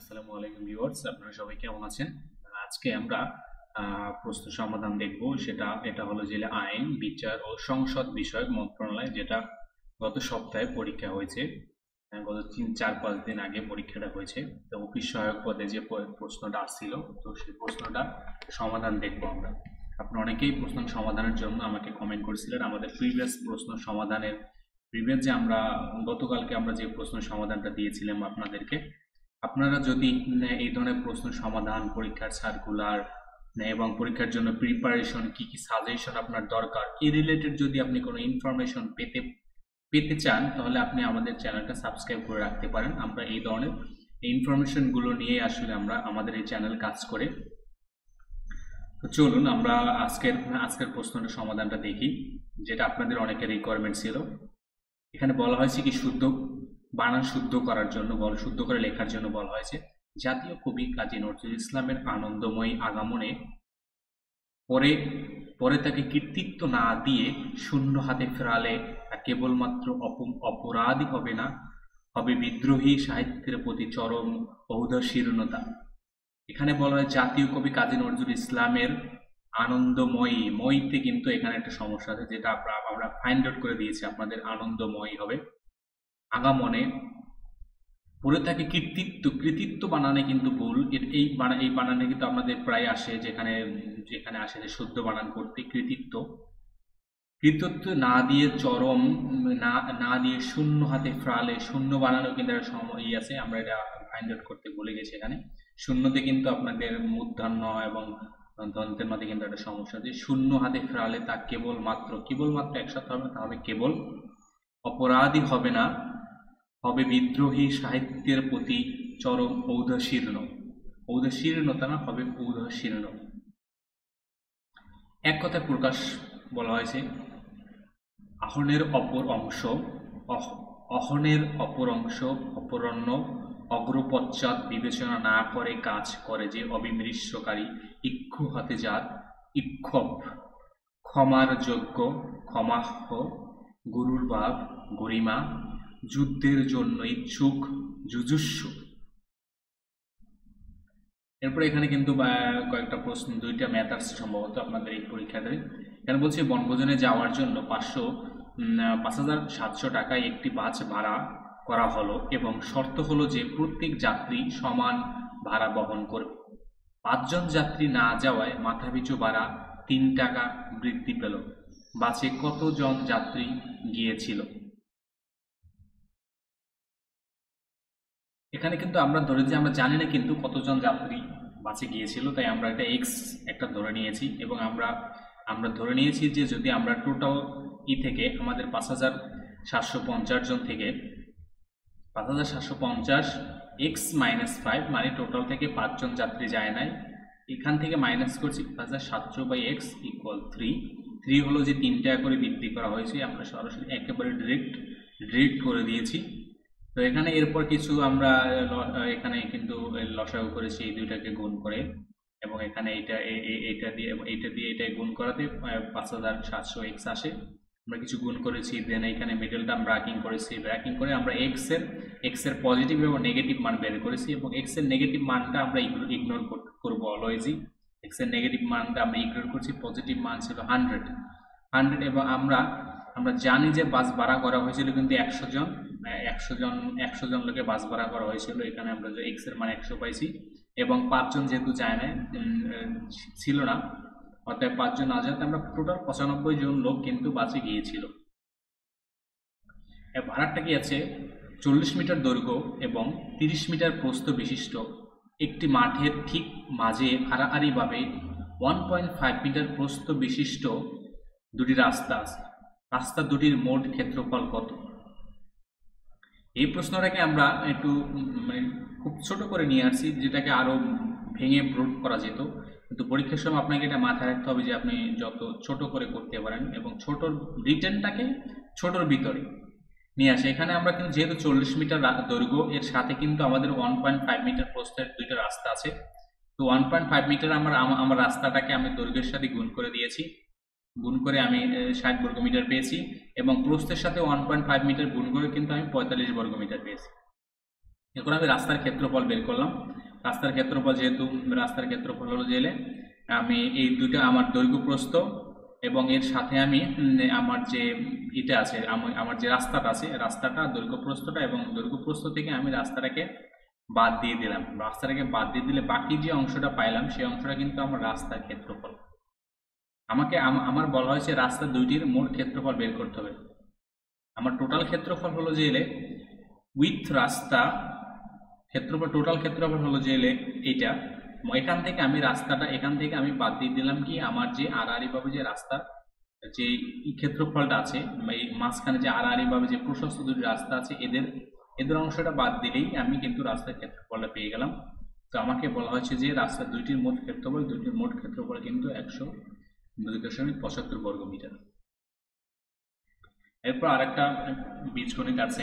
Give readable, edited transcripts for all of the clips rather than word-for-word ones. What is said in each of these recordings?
আসসালামু আলাইকুম ভিউয়ার্স, আপনারা সবাই কেমন আছেন? আজকে আমরা প্রশ্ন সমাধান দেখব। এটা হলো যে আইন, বিচার ও সংসদ বিষয়ক মন্ত্রণালয়, যেটা গত সপ্তাহে পরীক্ষা হয়েছে। গত 3-4-5 দিন আগে পরীক্ষাটা হয়েছে। তো অফিস সহায়ক পদে যে প্রশ্নটা আসছিল, তো সেই প্রশ্নটা সমাধান দেখব আমরা। আপনারা অনেকেই প্রশ্ন সমাধানের জন্য আমাকে কমেন্ট করেছিলেন। আমাদের প্রিভিয়াস প্রশ্ন সমাধানের যে আমরা গতকালকে আমরা যে প্রশ্ন সমাধানটা দিয়েছিলাম আপনাদেরকে, আপনারা যদি এই ধরনের প্রশ্ন সমাধান, পরীক্ষার সার্কুলার এবং পরীক্ষার জন্য প্রিপারেশন, কি কি সাজেশন আপনার দরকার, এই রিলেটেড যদি আপনি কোনো ইনফরমেশন পেতে চান, তাহলে আপনি আমাদের চ্যানেলটা সাবস্ক্রাইব করে রাখতে পারেন। আমরা এই ধরনের ইনফরমেশনগুলো নিয়ে আসলে আমরা আমাদের এই চ্যানেল কাজ করে। তো চলুন আমরা আজকের প্রশ্নটা সমাধানটা দেখি, যেটা আপনাদের অনেকের রিকোয়ারমেন্ট ছিল। এখানে বলা হয়েছে কি, বানান শুদ্ধ করার জন্য, শুদ্ধ করে লেখার জন্য বলা হয়েছে, জাতীয় কবি কাজী নজরুল ইসলামের আনন্দময়ী আগমনে পরে তাকে কৃতিত্ব না দিয়ে শূন্য হাতে ফেরালে কেবলমাত্র অপরাধী হবে না, হবে বিদ্রোহী সাহিত্যের প্রতি চরম ঔদাসীনতা। এখানে বলা হয় জাতীয় কবি কাজী নজরুল ইসলামের আনন্দময়ী, মইতে কিন্তু এখানে একটা সমস্যা আছে, যেটা আমরা ফাইন্ড আউট করে দিয়েছি। আপনাদের আনন্দময়ী হবে। আগামনে পরে থাকে কৃতিত্ব বানানে কিন্তু ভুল। এই বানানে কিন্তু আমাদের প্রায় আসে, যেখানে আসে যে শুদ্ধ বানান করতে কৃতিত্ব না দিয়ে চরম না দিয়ে শূন্য হাতে ফ্রালে, শূন্য বানানো কিন্তু একটা সময় আছে, আমরা এটা ফাইন্ড আউট করতে ভুলে গেছি। এখানে শূন্যতে কিন্তু আপনাদের মূর্ধন্য এবং দন্তের মধ্যে কিন্তু একটা সমস্যা আছে। শূন্য হাতে ফ্রালে তা কেবলমাত্র একসাথে হবে, তা হবে কেবল অপরাধী হবে না, হবে বিদ্রোহী সাহিত্যের প্রতি চরম ঔদাসীনতা না, হবে ঔদাসীন। এক কথায় প্রকাশ বলা হয়েছে, অহনের অপর অংশ অপরণ্য অগ্রপশ্চাৎ বিবেচনা না করে কাজ করে যে অবিমৃষ্যকারী ইক্ষু হতে যাত ইক্ষোভ, ক্ষমার যোগ্য ক্ষমাহ্য, গুরুর ভাব গরিমা, যুদ্ধের জন্য ইচ্ছুক যুজুস্সু। এরপরে এখানে কিন্তু কয়েকটা প্রশ্ন, 2টা ম্যাথ আসছে সম্ভবত আপনাদের এই পরীক্ষাতে। এখানে বলছে বনভোজনে যাওয়ার জন্য 5,700 টাকায় একটি বাস ভাড়া করা হলো এবং শর্ত হলো যে প্রত্যেক যাত্রী সমান ভাড়া বহন করবে। 5 জন যাত্রী না যাওয়ায় মাথাপিছু ভাড়া 3 টাকা বৃদ্ধি পেল। বাসে কতজন যাত্রী গিয়েছিল? এখানে কিন্তু আমরা ধরেছি, আমরা জানি না কিন্তু কতজন যাত্রী বাসে গিয়েছিল, তাই আমরা এটা এক্স একটা ধরে নিয়েছি। এবং আমরা ধরে নিয়েছি যে যদি আমরা টোটাল থেকে আমাদের 5,750 জন থেকে 5,750 x - 5 মানে টোটাল থেকে 5 জন যাত্রী যায় নাই, এখান থেকে মাইনাস করছি 5,700/x = 3 হলো যে 3 টাকা করে বৃদ্ধি করা হয়েছে। আমরা সরাসরি একেবারে ডিরেক্ট করে দিয়েছি। তো এখানে এরপর কিছু আমরা এখানে কিন্তু লসাগু করেছি এই দুইটাকে গুণ করে, এবং এখানে এটা দিয়ে এটা গুণ করাতে 5,700x আসে। আমরা কিছু গুণ করেছি, দেন এখানে মিডল টার্ম ব্র্যাকিং করেছি। ব্র্যাকিং করে আমরা এক্স এর পজিটিভ এবং নেগেটিভ মান বের করেছি, এবং এক্স এর নেগেটিভ মানটা আমরা ইগনোর করবো অলওয়েজই। এক্স এর নেগেটিভ মানটা আমরা ইগনোর করছি, পজিটিভ মান ছিল 100। এবং আমরা জানি যে বাস ভাড়া করা হয়েছিল কিন্তু 100 জন লোকে বাস ভাড়া করা হয়েছিল। এখানে আমরা যে এক্স এর মান 100 পাইছি, এবং 5 জন যেহেতু যায় না, ছিল না, অর্থাৎ 5 জন না যাতে আমরা টোটাল 95 জন লোক কিন্তু বাসে গিয়েছিল। ভাড়াটা কি আছে, 40 মিটার দৈর্ঘ্য এবং 30 মিটার প্রস্থ বিশিষ্ট একটি মাঠের ঠিক মাঝে আড়াআড়িভাবে 1.5 মিটার প্রস্থ বিশিষ্ট দুটি রাস্তা আছে। রাস্তা দুটির মোট ক্ষেত্রফল কত? এই প্রশ্নটাকে আমরা একটু খুব ছোট করে নিয়ে আসছি, যেটাকে আরো ভেঙে ব্রড করা যেত, কিন্তু পরীক্ষার সময় আপনাকে এটা মাথায় রাখতে হবে যে আপনি যত ছোট করে করতে পারেন, এবং ছোটর রিটেনটাকে ছোটর ভিতরে নিয়ে আসে। এখানে আমরা কিন্তু যেহেতু 40 মিটার দৈর্ঘ্য, এর সাথে কিন্তু আমাদের 1.5 মিটার প্রস্থের দুইটা রাস্তা আছে। তো 1.5 মিটার আমার রাস্তাটাকে আমি দৈর্ঘ্যের সাথে গুণ করে দিয়েছি, গুণ করে আমি 60 বর্গমিটার পেয়েছি, এবং প্রস্থের সাথে 1.5 মিটার গুণ করে কিন্তু আমি 45 বর্গমিটার পেয়েছি। এখন আমি রাস্তার ক্ষেত্রফল বের করলাম। রাস্তার ক্ষেত্রফল, যেহেতু রাস্তার ক্ষেত্রফল হলো জেলে আমি এই দুইটা আমার দৈর্ঘ্য প্রস্থ এবং এর সাথে আমি আমার যে এটা আছে আমার যে রাস্তাটা আছে রাস্তাটা দৈর্ঘ্য প্রস্থটা এবং দৈর্ঘ্য প্রস্থ থেকে আমি রাস্তাটাকে বাদ দিয়ে দিলাম। রাস্তাটাকে বাদ দিয়ে দিলে বাকি যে অংশটা পাইলাম সেই অংশটা কিন্তু আমার রাস্তার ক্ষেত্রফল। আমাকে আমার বলা হয়েছে রাস্তা দুইটির মোট ক্ষেত্রফল বের করতে হবে। আমার টোটাল ক্ষেত্রফল হলো যে এলে উইথ রাস্তা ক্ষেত্রফল, টোটাল ক্ষেত্রফল হলো যে এলে এইটা। এখান থেকে আমি রাস্তাটা এখান থেকে আমি বাদ দিয়ে দিলাম কি আমার যে আড়াআড়ি ভাবে যে রাস্তার যে ক্ষেত্রফলটা আছে, এই মাঝখানে যে আড়াআড়ি ভাবে যে প্রশস্ত দুটি রাস্তা আছে এদের অংশটা বাদ দিলেই আমি কিন্তু রাস্তার ক্ষেত্রফলটা পেয়ে গেলাম। তো আমাকে বলা হয়েছে যে রাস্তা দুইটির মোট ক্ষেত্রফল কিন্তু 102.75 বর্গমিটার। এরপর আরেকটা বীজগণিত আছে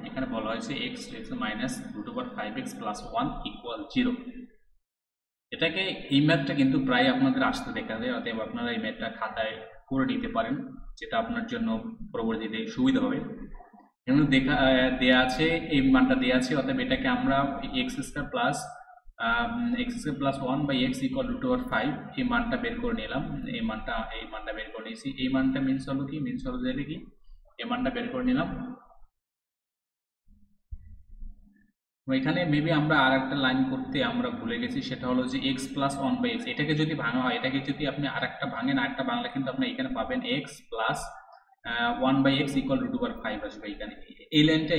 এখানে বলা হয়েছে x মাইনাস √5x + 1 = 0। এটাকে এই ম্যাথটা কিন্তু প্রায় আপনাদের আসতে দেখা যায়, অতএব আপনারা এই ম্যাথটা খাতায় করে নিতে পারেন, যেটা আপনার জন্য পরবর্তীতে সুবিধা হবে। এখানে দেয়া আছে এই মানটা দেয়া আছে, অতএব এটাকে আমরা x² + 1/x = √5 এই মানটা বের করে নিলাম। এই মানটা বের করে নিয়েছি। এই মানটা মিনস হলো কি এই মানটা বের করে নিলাম। এখানে মেবি আমরা আর একটা লাইন করতে আমরা ভুলে গেছি, সেটা হলো যে x + 1/x। এটাকে যদি ভাঙা হয়, এটাকে যদি আপনি আরেকটা ভাঙেন, আরেকটা বাংলা কিন্তু আপনি এখানে পাবেন x + 1/x = √5 আসবে এখানে। এই লাইনটা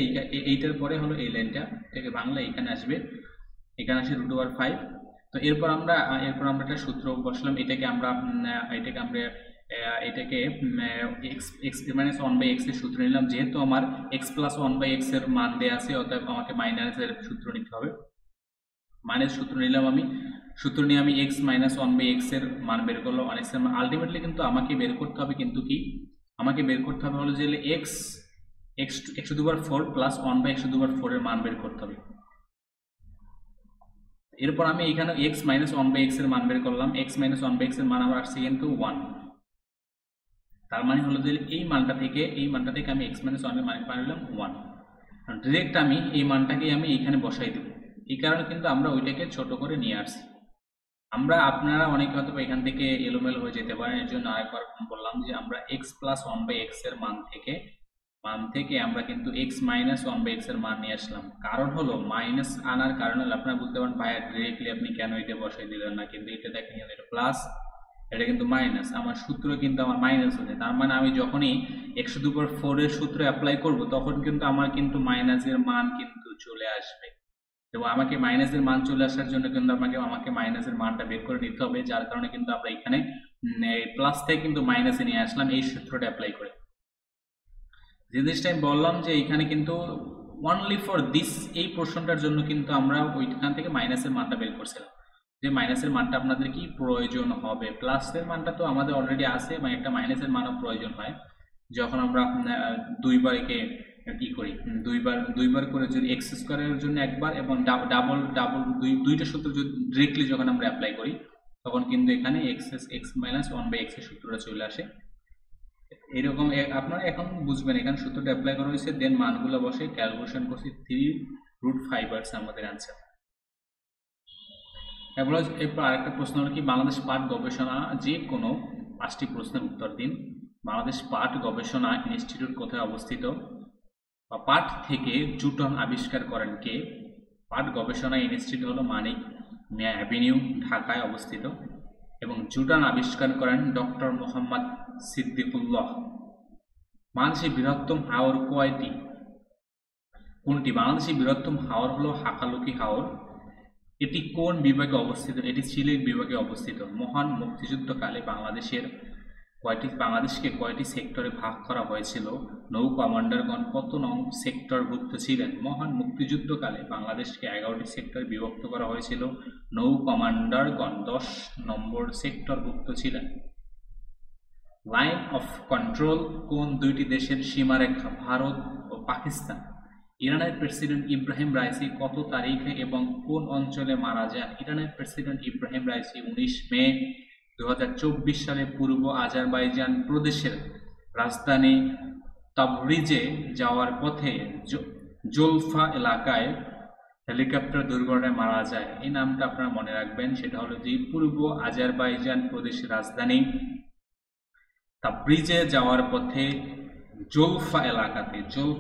এইটার পরে হলো এই লাইনটা, এটাকে বাংলা এখানে আসবে √5। তো এরপর আমরা একটা সূত্র বসালাম। এটাকে x - 1/x এর সূত্র নিলাম। যেহেতু আমার x + 1/x এর মান দেয়া আছে, অতএব আমাকে মাইনাসের সূত্র নিতে হবে। মাইনাস সূত্র নিলাম আমি। সূত্র নিয়ে আমি x - 1/x এর মান বের করলাম। x এর মান আলটিমেটলি কিন্তু আমাকে বের করতে হবে কিন্তু কি আমাকে বের করতে হবে হলো যে x⁴ প্লাস 1/x⁴ এর মান বের করতে হবে। এরপর আমি এখানে x - 1/x এর মান বের করলাম। x - 1/x এর মান আমার আসছে কিন্তু 1। তার মানে হলো যে এই মানটা থেকে আমি x - 1 এর মান পাইলাম 1। ডাইরেক্ট আমি এই মানটাকে আমি এখানে বসাই দেব। এই কারণে কিন্তু আমরা ওইটাকে ছোট করে নিয়ে আসছি। আপনারা অনেকে হয়তো এখান থেকে এলোমেলো হয়ে যেতে পারেন, এর জন্য আরেকবার বললাম যে আমরা x + 1/x এর মান থেকে আমরা কিন্তু x - 1/x এর মান নিয়ে আসলাম। কারণ হলো মাইনাস আনার কারণ হলো আপনারা বুঝতে পারেন ভাইয়া ডিরেক্টলি আপনি কেন এটা বসাই দিলেন না, কিন্তু এটা দেখেন এটা প্লাস, এটা কিন্তু মাইনাস। আমার সূত্র কিন্তু আমার মাইনাস হচ্ছে, তার মানে আমি যখনই x⁴ এর সূত্র অ্যাপ্লাই করব তখন কিন্তু আমার কিন্তু মাইনাসের মান কিন্তু চলে আসবে, এবং আমাকে মাইনাসের মান চলে আসার জন্য কিন্তু আমাকে মাইনাসের মানটা বের করে নিতে হবে। যার কারণে কিন্তু আমরা এখানে প্লাস থেকে কিন্তু মাইনাসে নিয়ে আসলাম এই সূত্রটা অ্যাপ্লাই করে। যে জিনিসটা আমি বললাম যে এখানে কিন্তু অনলি ফর দিস, এই পোর্শনটার জন্য কিন্তু আমরা ওইখান থেকে মাইনাসের মানটা বের করছিলাম, যে মাইনাসের মানটা আপনাদের কি প্রয়োজন হবে। প্লাসের মানটা তো আমাদের অলরেডি আছে, মানে একটা মাইনাসের মানও প্রয়োজন হয় যখন আমরা দুইবার একে কি করি, দুইবার করে যদি x² এর জন্য একবার এবং ডাবল দুইটা সূত্র যদি ডিরেক্টলি যখন আমরা অ্যাপ্লাই করি তখন কিন্তু এখানে x - 1/x এর সূত্রটা চলে আসে। এরকম আপনারা এখন বুঝবেন, এখানে সূত্রটা অ্যাপ্লাই করা হয়েছে, দেন মানগুলো বসে ক্যালকুলেশন করছি, 3√5 আসছে আমাদের অ্যান্সার। এরপর আরেকটা প্রশ্ন হলো কি, বাংলাদেশ পাট গবেষণা যে কোনো 5টি প্রশ্নের উত্তর দিন। বাংলাদেশ পাট গবেষণা ইনস্টিটিউট কোথায় অবস্থিত? পাট থেকে জুটন আবিষ্কার করেন কে? পাট গবেষণা ইনস্টিটিউট হলো মানিক মিয়া অ্যাভিনিউ, ঢাকায় অবস্থিত, এবং জুটন আবিষ্কার করেন ডক্টর মোহাম্মদ সিদ্দিকুল্লাহ। বাংলাদেশের বৃহত্তম হাওর কোনটি? বাংলাদেশের বৃহত্তম হাওর হলো হাকালুকি হাওর। এটি কোন বিভাগে অবস্থিত? এটি সিলেট বিভাগে অবস্থিত। মহান মুক্তিযুদ্ধকালে বাংলাদেশকে কয়টি সেক্টরে ভাগ করা হয়েছিল? নৌ কমান্ডারগণ কত নং সেক্টরভুক্ত ছিলেন? মহান মুক্তিযুদ্ধকালে বাংলাদেশকে 11টি সেক্টরে বিভক্ত করা হয়েছিল। নৌ কমান্ডারগণ 10 নম্বর সেক্টরভুক্ত ছিলেন। লাইন অফ কন্ট্রোল কোন দুইটি দেশের সীমারেখা? ভারত ও পাকিস্তান। ইরানের প্রেসিডেন্ট ইব্রাহিম রাইসি কত তারিখে এবং কোন অঞ্চলে মারা যান? ইরানের প্রেসিডেন্ট ইব্রাহিম রাইসি 19 মে 2024 সালে পূর্ব আজারবাইজান প্রদেশের রাজধানী তাবরিজে যাওয়ার পথে জোলফা এলাকায় হেলিকপ্টার দুর্ঘটনায় মারা যায়, এই নামটা আপনারা মনে রাখবেন। সেটা হলো যে পূর্ব আজারবাইজান প্রদেশের রাজধানী তাবরিজে যাওয়ার পথে জৌফ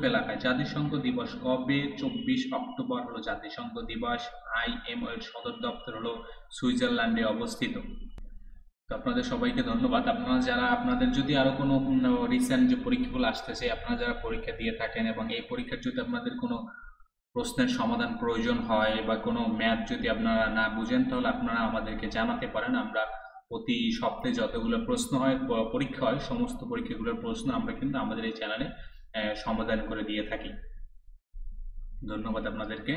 এলাকায় জাতিসংঘ দিবস কবে? 24 অক্টোবর হলো জাতিসংঘ দিবস। IMO এর সদর দপ্তর হলো সুইজারল্যান্ডে অবস্থিত। তো আপনাদের সবাইকে ধন্যবাদ। আপনারা যারা, আপনাদের যদি আরো কোনো রিসেন্ট যে পরীক্ষাগুলো আসতেছে, আপনারা যারা পরীক্ষা দিয়ে থাকেন এবং এই পরীক্ষার যদি আপনাদের কোনো প্রশ্নের সমাধান প্রয়োজন হয় বা কোনো ম্যাথ যদি আপনারা না বুঝেন, তাহলে আপনারা আমাদেরকে জানাতে পারেন। আমরা প্রতি সপ্তাহে যতগুলো প্রশ্ন হয়, পরীক্ষা হয়, সমস্ত পরীক্ষাগুলোর প্রশ্ন আমরা কিন্তু আমাদের এই চ্যানেলে সমাধান করে দিয়ে থাকি। ধন্যবাদ আপনাদেরকে।